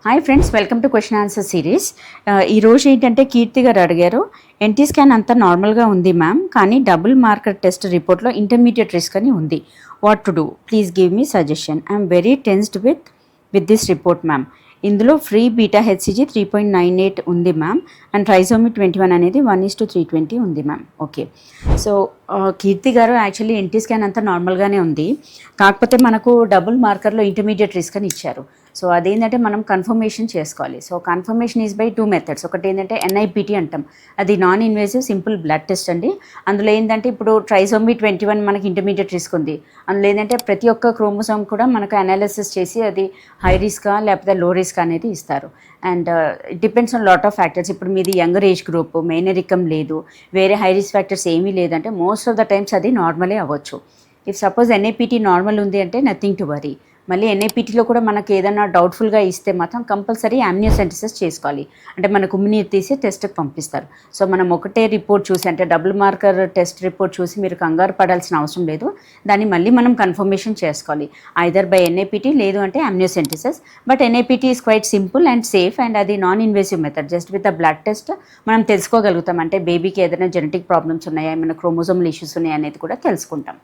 Hi friends, welcome to question answer series. ఈరోజు ఏంటంటే కీర్తి గారు అడిగారు, ఎన్టీ స్కాన్ అంతా నార్మల్గా ఉంది మ్యామ్, కానీ డబుల్ మార్కర్ టెస్ట్ రిపోర్ట్లో ఇంటర్మీడియట్ రిస్క్ అని ఉంది. What to do, please give me suggestion. I'm very tensed with this report ma'am. ఇందులో ఫ్రీ బీటా హెచ్సిజీ 3.98 ఉంది మ్యామ్, అండ్ ట్రైజోమి 21 అనేది 1:320 ఉంది మ్యామ్. ఓకే, సో కీర్తి గారు యాక్చువల్లీ ఎన్టీ స్కాన్ అంతా నార్మల్గానే ఉంది, కాకపోతే మనకు డబుల్ మార్కర్లో ఇంటర్మీడియట్ రిస్క్ అని ఇచ్చారు. సో అదేంటంటే మనం కన్ఫర్మేషన్ చేసుకోవాలి. So confirmation is by 2 methods. ఒకటి ఏంటంటే ఎన్ఐపిటి అంటాం, అది non invasive simple blood test అండి. అందులో ఏంటంటే ఇప్పుడు ట్రైజోమి 21 మనకి ఇంటర్మీడియట్ రిస్క్ ఉంది. అందులో ఏంటంటే ప్రతి ఒక్క క్రోమోసోమ్ కూడా మనకు అనాలిసిస్ చేసి అది హై రిస్కా లేకపోతే లో రిస్క్ అనేది ఇస్తారు. And it depends on lot of factors. ఇప్పుడు మీది యంగర్ ఏజ్ గ్రూప్, మేనరికం లేదు, వేరే హై రిస్క్ ఫ్యాక్టర్స్ ఏమీ లేదంటే మోస్ట్ ఆఫ్ ద టైమ్స్ అది నార్మలే అవ్వచ్చు. ఇఫ్ సపోజ్ ఎన్ఐపిటి నార్మల్ ఉంది అంటే నథింగ్ టు వరీ. మళ్ళీ ఎన్ఐపిటీలో కూడా మనకు ఏదైనా డౌట్ఫుల్గా ఇస్తే మాత్రం కంపల్సరీ యామ్నియోసెంటసిస్ చేసుకోవాలి. అంటే మనకు ఉమ్మినీరు తీసి టెస్ట్కి పంపిస్తారు. సో మనం ఒకటే రిపోర్ట్ చూసి, అంటే డబుల్ మార్కర్ టెస్ట్ రిపోర్ట్ చూసి మీరు కంగారు పడాల్సిన అవసరం లేదు. దాన్ని మళ్ళీ మనం కన్ఫర్మేషన్ చేసుకోవాలి, ఐదర్ బై ఎన్ఐపిటీ లేదు అంటే amniocentesis. But NIPT is quite simple and safe, and అది non invasive method. Just with the blood test మనం తెలుసుకోగలుగుతాం, అంటే బేబీకి ఏదైనా జెనెటిక్ ప్రాబ్లమ్స్ ఉన్నాయా, ఏమైనా క్రోమోజోమల్ ఇష్యూస్ ఉన్నాయా అనేది కూడా తెలుసుకుంటాం.